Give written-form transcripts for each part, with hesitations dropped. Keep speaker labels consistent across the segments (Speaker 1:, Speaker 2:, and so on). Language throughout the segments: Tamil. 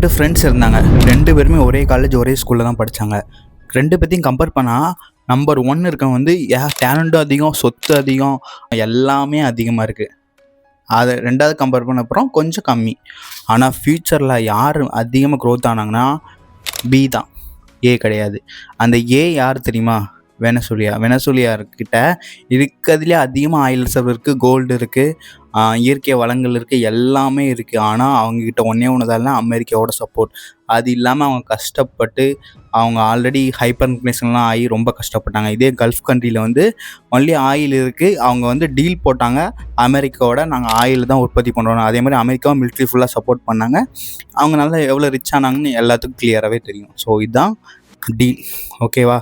Speaker 1: 2 ஃப்ரெண்ட்ஸ் இருந்தாங்க. 2 பேருமே ஒரே காலேஜ், ஒரே ஸ்கூலில் தான் படித்தாங்க. 2 பேத்தையும் கம்பேர் பண்ணால் நம்பர் 1 இருக்கவன் வந்து டேலண்ட்டும் அதிகம், சொத்து அதிகம், எல்லாமே அதிகமாக இருக்குது. அதை 2வது கம்பேர் பண்ண அப்புறம் கொஞ்சம் கம்மி. ஆனால் ஃப்யூச்சரில் யார் அதிகமாக க்ரோத் ஆனாங்கன்னா பி தான், ஏ கிடையாது. அந்த ஏ யார் தெரியுமா? வெனசுலியார்கிட்ட இருக்கிறதுலே அதிகமாக ஆயில் ரிசர்வ் இருக்குது, கோல்டு இருக்குது, இயற்கை வளங்கள் இருக்குது, எல்லாமே இருக்குது. ஆனால் அவங்கக்கிட்ட ஒன்று தான் அமெரிக்காவோட சப்போர்ட். அது இல்லாமல் அவங்க கஷ்டப்பட்டு அவங்க ஆல்ரெடி ஹைப்பர் இன்ஃப்ளேஷன்லாம் ஆகி ரொம்ப கஷ்டப்பட்டாங்க. இதே கல்ஃப் கண்ட்ரியில் வந்து ஒன்லி ஆயில் இருக்குது. அவங்க வந்து டீல் போட்டாங்க அமெரிக்காவோட, நாங்கள் ஆயில் தான் உற்பத்தி பண்ணுறோம். அதே மாதிரி அமெரிக்காவும் மிலிட்ரி ஃபுல்லாக சப்போர்ட் பண்ணாங்க. அவங்க நல்லா எவ்வளோ ரிச் ஆனாங்கன்னு எல்லாத்துக்கும் கிளியராகவே தெரியும். ஸோ இதுதான் டீல், ஓகேவா?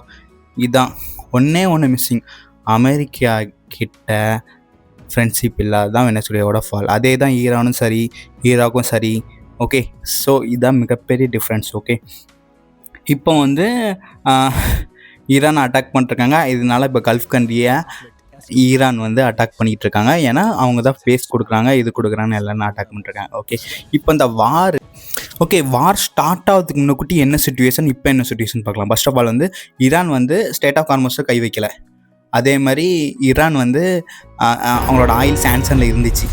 Speaker 1: இதுதான் ஒன்று மிஸ்ஸிங். அமெரிக்கா கிட்ட ஃப்ரெண்ட்ஷிப் இல்லாததான் வெனசுவேலாவோட ஃபால். அதே தான் ஈரானும் சரி, ஈராக்கும் சரி. ஓகே, ஸோ இதுதான் மிகப்பெரிய டிஃப்ரென்ஸ். ஓகே, இப்போ வந்து ஈரான் அட்டாக் பண்ணிருக்காங்க. இதனால இப்போ கல்ஃப் கண்ட்ரியை ஈரான் வந்து அட்டாக் பண்ணிகிட்டு இருக்காங்க. ஏன்னா அவங்க தான் ஃபேஸ் கொடுக்குறாங்க, இது கொடுக்குறாங்க, எல்லாரும் அட்டாக் பண்ணிருக்காங்க. ஓகே, இப்போ இந்த வார் ஸ்டார்ட் ஆகிறதுக்கு முன்னாடி என்ன சுச்சுவேஷன், இப்போ என்ன சுச்சுவேஷன் பார்க்கலாம். ஃபர்ஸ்ட் ஆஃப் ஆல் வந்து ஈரான் வந்து ஸ்டேட் ஆஃப் ஹார்மஸை கை வைக்கலை. அதே மாதிரி ஈரான் வந்து அவங்களோட ஆயில் சாங்ஷனில் இருந்துச்சு.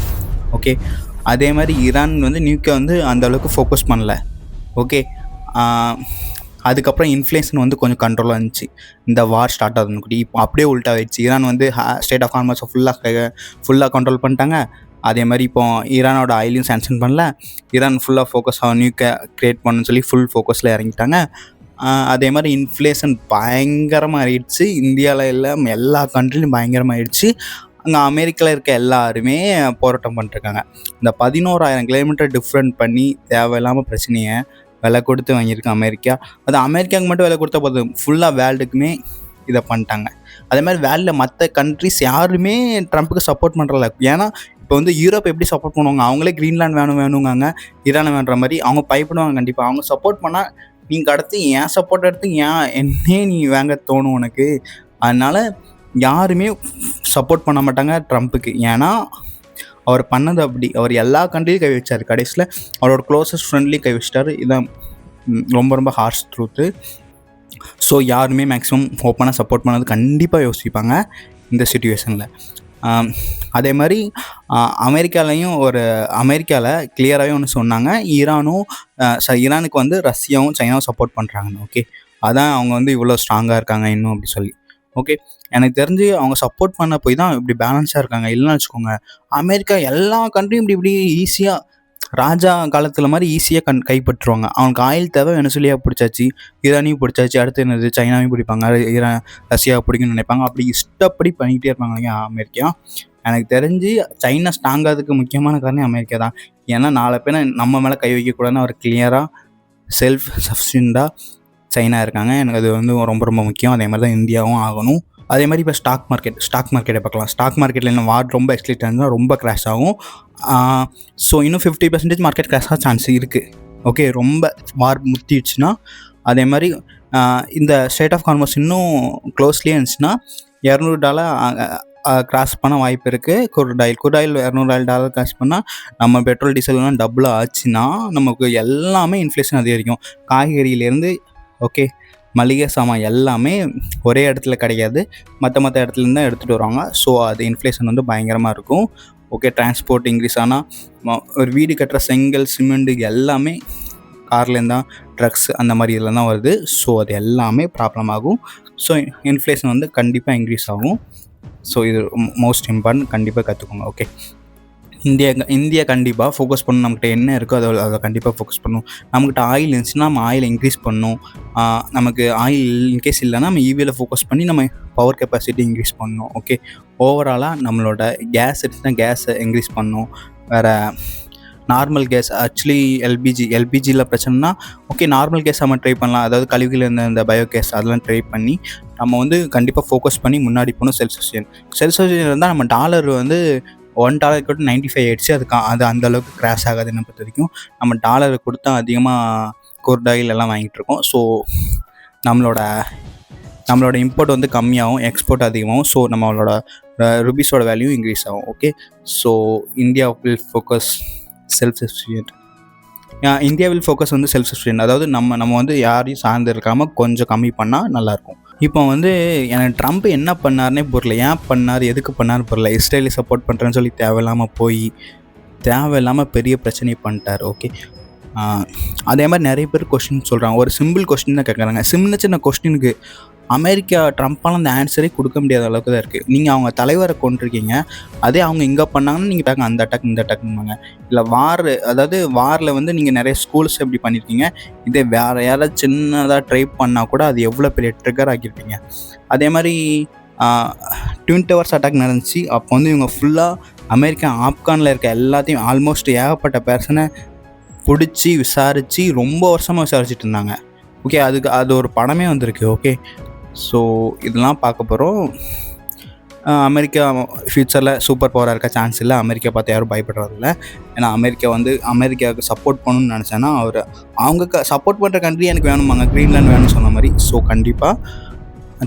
Speaker 1: ஓகே, அதே மாதிரி ஈரான் வந்து நியூக்ளியர் வந்து அந்த அளவுக்கு ஃபோக்கஸ் பண்ணல. ஓகே, அதுக்கப்புறம் இன்ஃப்ளேஷன் வந்து கொஞ்சம் கண்ட்ரோலாக இருந்துச்சு இந்த வார் ஸ்டார்ட் ஆகுதுன்னு. இப்போ அப்படியே உல்ட்டா ஆயிடுச்சு. ஈரான் வந்து ஸ்டேட் ஆஃப் ஹார்மஸை ஃபுல்லாக கண்ட்ரோல் பண்ணிட்டாங்க. அதே மாதிரி இப்போ ஈரானோட ஆயிலையும் சாங்ஷன் பண்ணல. ஈரான் ஃபுல்லாக ஃபோக்கஸ் நியூக்ளியர் க்ரியேட் பண்ணணும்னு சொல்லி ஃபுல் ஃபோக்கஸில் இறங்கிட்டாங்க. அதே மாதிரி இன்ஃப்ளேஷன் பயங்கரமாக ஆகிடுச்சு. இந்தியாவில் எல்லாம் எல்லா கண்ட்ரிலையும் பயங்கரமாகிடுச்சு. அங்கே அமெரிக்காவில் இருக்க எல்லாருமே போராட்டம் பண்ணிட்டுருக்காங்க. இந்த 11,000 கிலோமீட்டர் டிஃப்ரெண்ட் பண்ணி தேவையில்லாமல் பிரச்சனையை விலை கொடுத்து வாங்கியிருக்கு அமெரிக்கா. அது அமெரிக்காவுக்கு மட்டும் விலை கொடுத்தா போதும், ஃபுல்லாக வேர்ல்டுக்குமே இதை பண்ணிட்டாங்க. அதே மாதிரி வேர்ல்டில் மற்ற கண்ட்ரிஸ் யாருமே ட்ரம்ப்புக்கு சப்போர்ட் பண்ணுறல. ஏன்னா இப்போ வந்து யூரோப் எப்படி சப்போர்ட் பண்ணுவாங்க? அவங்களே க்ரீன்லாண்ட் வேணுங்காங்க, ஈரானை வேணுன்ற மாதிரி அவங்க பயப்படுவாங்க. கண்டிப்பாக அவங்க சப்போர்ட் பண்ணால் நீங்கள் அடுத்து ஏன் சப்போர்ட் எடுத்து என்னே நீ வாங்க தோணும் உனக்கு. அதனால் யாருமே சப்போர்ட் பண்ண மாட்டாங்க ட்ரம்ப்புக்கு. ஏன்னா அவர் பண்ணது அப்படி. அவர் எல்லா கண்ட்ரியும் கை வச்சார். கடைசியில் அவரோட க்ளோசஸ்ட் ஃப்ரெண்ட்லேயும் கை வச்சிட்டாரு. இதுதான் ரொம்ப ரொம்ப ஹார்ஷ் ட்ரூத்து. ஸோ யாருமே மேக்ஸிமம் ஓப்பனாக சப்போர்ட் பண்ணது கண்டிப்பாக யோசிப்பாங்க இந்த சிச்சுவேஷனில். அதே மாதிரி அமெரிக்காவில் கிளியராகவே ஒன்று சொன்னாங்க, ஈரானுக்கு வந்து ரஷ்யாவும் சைனாவும் சப்போர்ட் பண்ணுறாங்கன்னு. ஓகே, அதான் அவங்க வந்து இவ்வளோ ஸ்ட்ராங்காக இருக்காங்க இன்னும் அப்படி சொல்லி. ஓகே, எனக்கு தெரிஞ்சு அவங்க சப்போர்ட் பண்ண போய் தான் இப்படி பேலன்ஸாக இருக்காங்க. இல்லைன்னு வச்சுக்கோங்க, அமெரிக்கா எல்லா கண்ட்ரியும் இப்படி ஈஸியாக ராஜா காலத்தில் மாதிரி ஈஸியாக கைப்பற்றுவாங்க. அவனுக்கு ஆயில் தேவை, வெனசுவேலாவை பிடிச்சாச்சு, ஈரானையும் பிடிச்சாச்சு, அடுத்து என்னது சைனாவையும் பிடிப்பாங்க, ரஷ்யாவை பிடிக்குன்னு நினைப்பாங்க. அப்படி இஷ்டப்படி பண்ணிக்கிட்டே இருப்பாங்க இல்லையா அமெரிக்கா. எனக்கு தெரிஞ்சு சைனா ஸ்ட்ராங்காகிறதுக்கு முக்கியமான காரணம் அமெரிக்கா தான். ஏன்னா நாளை பேர் நம்ம மேலே கை வைக்கக்கூடாதுன்னு அவர் கிளியராக செல்ஃப் சஃபிஷியண்டாக சைனா இருக்காங்க. எனக்கு அது வந்து ரொம்ப ரொம்ப முக்கியம். அதே மாதிரி தான் இந்தியாவும் ஆகணும். அதே மாதிரி இப்போ ஸ்டாக் மார்க்கெட்டை பார்க்கலாம். ஸ்டாக் மார்க்கெட்டில் என்ன வார் ரொம்ப எக்ஸ்க்ளீட் ஆகுதுன்னா ரொம்ப கிராஷ் ஆகும். ஸோ இன்னும் 50% மார்க்கெட் கிராஷ் ஆக சான்ஸ் இருக்குது. ஓகே, ரொம்ப வார் முத்திடுச்சுன்னா. அதே மாதிரி இந்த ஸ்டேட் ஆஃப் ஹார்மஸ் இன்னும் க்ளோஸ்லேயே இருந்துச்சுன்னா $200 கிராஸ் பண்ண வாய்ப்பு இருக்குது. குருடாயில் $200 கிராஸ் பண்ணால் நம்ம பெட்ரோல் டீசல்லாம் டபுளாக ஆச்சுன்னா நமக்கு எல்லாமே இன்ஃப்ளேஷன் அதிகரிக்கும். காய்கறியிலேருந்து ஓகே மளிகை சாமான் எல்லாமே ஒரே இடத்துல கிடையாது, மற்ற இடத்துலேருந்து தான் எடுத்துகிட்டு வருவாங்க. ஸோ அது இன்ஃப்ளேஷன் வந்து பயங்கரமாக இருக்கும். ஓகே, டிரான்ஸ்போர்ட் இன்க்ரீஸ் ஆனால் ஒரு வீடு கட்டுற செங்கல், சிமெண்ட் எல்லாமே கார்லேருந்து தான், ட்ரக்ஸ் அந்த மாதிரி இதில் தான் வருது. ஸோ அது எல்லாமே ப்ராப்ளம் ஆகும். ஸோ இன்ஃப்ளேஷன் வந்து கண்டிப்பாக இன்க்ரீஸ் ஆகும். ஸோ இது மோஸ்ட் இம்பார்ட்டன்ட், கண்டிப்பாக கற்றுக்கோங்க. ஓகே, இந்தியா கண்டிப்பாக ஃபோக்கஸ் பண்ணணும். நம்மகிட்ட என்ன இருக்கோ அதை கண்டிப்பாக ஃபோக்கஸ் பண்ணணும். நம்மகிட்ட ஆயில் இருந்துச்சுன்னா நம்ம ஆயில் இன்க்ரீஸ் பண்ணணும். நமக்கு ஆயில் இன்கேஸ் இல்லைன்னா நம்ம ஈவியில் ஃபோக்கஸ் பண்ணி நம்ம பவர் கெப்பாசிட்டி இன்க்ரீஸ் பண்ணணும். ஓகே, ஓவராலாக நம்மளோட கேஸ் இருந்துச்சுன்னா கேஸை இன்க்ரீஸ் பண்ணணும். வேறு நார்மல் கேஸ், ஆக்சுவலி எல்பிஜியில் பிரச்சனைனா ஓகே நார்மல் கேஸ் நம்ம ட்ரை பண்ணலாம். அதாவது கழிவுகள் இந்த பயோ கேஸ் அதெல்லாம் ட்ரை பண்ணி நம்ம வந்து கண்டிப்பாக ஃபோக்கஸ் பண்ணி முன்னாடி போகணும். செல்ஃப் சஸ்டெயின் இருந்தால் நம்ம டாலர் வந்து $1 95 ஆயிடுச்சு. அது அந்தளவுக்கு கிராஷ் ஆகாது. என்ன பொறுத்த வரைக்கும் நம்ம டாலரை கொடுத்தா அதிகமாக குருடாயில் எல்லாம் வாங்கிட்டு இருக்கோம். ஸோ நம்மளோட இம்போர்ட் வந்து கம்மியாகும், எக்ஸ்போர்ட் அதிகமாகும். ஸோ நம்மளோட ருபீஸோட வேல்யூ இன்க்ரீஸ் ஆகும். Okay, so India will focus self sufficient. India will focus வந்து செல்ஃப் சஸ்டெயின், அதாவது நம்ம வந்து யாரையும் சார்ந்து இருக்காமல் கொஞ்சம் கம்மி பண்ணால் நல்லாயிருக்கும். இப்போ வந்து எனக்கு ட்ரம்ப் என்ன பண்ணார்னே புரியல, ஏன் பண்ணார், எதுக்கு பண்ணார்னு புரியல. இஸ்ரேலை சப்போர்ட் பண்ணுறேன்னு சொல்லி தேவையில்லாமல் போய் தேவையில்லாமல் பெரிய பிரச்சனை பண்ணிட்டார். ஓகே, அதே மாதிரி நிறைய பேர் கொஸ்டின் சொல்கிறாங்க, ஒரு சிம்பிள் கொஸ்டின் தான் கேட்குறாங்க. சின்ன கொஸ்டினுக்கு அமெரிக்கா ட்ரம்ப்பால் அந்த ஆன்சரே கொடுக்க முடியாத அளவுக்கு தான் இருக்குது. நீங்கள் அவங்க தலைவரை கொண்டிருக்கீங்க, அதே அவங்க இங்கே பண்ணாங்கன்னா நீங்கள் டக்கு அந்த அட்டாக் இந்த அட்டாக்னுவாங்க. இல்லை அதாவது வாரில் வந்து நீங்கள் நிறைய ஸ்கூல்ஸ் எப்படி பண்ணியிருக்கீங்க, இதே வேறு யாராவது சின்னதாக ட்ரை பண்ணால் கூட அது எவ்வளோ பெரிய ட்ரிகர் ஆக்கியிருப்பீங்க. அதே மாதிரி ட்வின் டவர்ஸ் அட்டாக் நடந்துச்சு. அப்போ வந்து இவங்க ஃபுல்லாக அமெரிக்கா ஆப்கானில் இருக்க எல்லாத்தையும் ஆல்மோஸ்ட் ஏகப்பட்ட பர்சனை பிடிச்சி விசாரித்து ரொம்ப வருஷமாக விசாரிச்சுட்டு இருந்தாங்க. ஓகே, அது ஒரு படமே வந்திருக்கு. ஓகே, ஸோ இதெல்லாம் பார்க்க போகிறோம். அமெரிக்கா ஃப்யூச்சரில் சூப்பர் பவராக இருக்க சான்ஸ் இல்லை. அமெரிக்கா பார்த்து யாரும் பயப்படுறதில்ல. ஏன்னா அமெரிக்காவுக்கு சப்போர்ட் பண்ணணும்னு நினச்சேன்னா அவங்க சப்போர்ட் பண்ணுற கண்ட்ரி எனக்கு வேணுமாங்க, க்ரீன்லேண்ட் வேணும்னு சொன்ன மாதிரி. ஸோ கண்டிப்பாக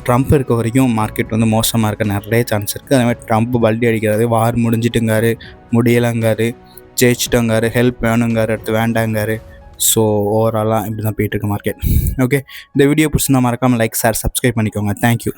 Speaker 1: ட்ரம்ப் இருக்க வரைக்கும் மார்க்கெட் வந்து மோசமாக இருக்க நிறைய சான்ஸ் இருக்குது. அதே மாதிரி ட்ரம்ப் பல்டி அடிக்கிறது, வார் முடிஞ்சிட்டுங்காரு, முடியலைங்காரு, ஜெயிச்சிட்டோங்காரு, ஹெல்ப் வேணுங்காரு, அடுத்து வேண்டாங்காரு. ஸோ ஓவராலாக இப்படி தான் போயிட்டுருக்கு மார்க்கெட். ஓகே, இந்த வீடியோ பிடிச்சிருந்தா மறக்காமல் லைக், ஷேர், சப்ஸ்கிரைப் பண்ணிக்கோங்க. தேங்க்யூ.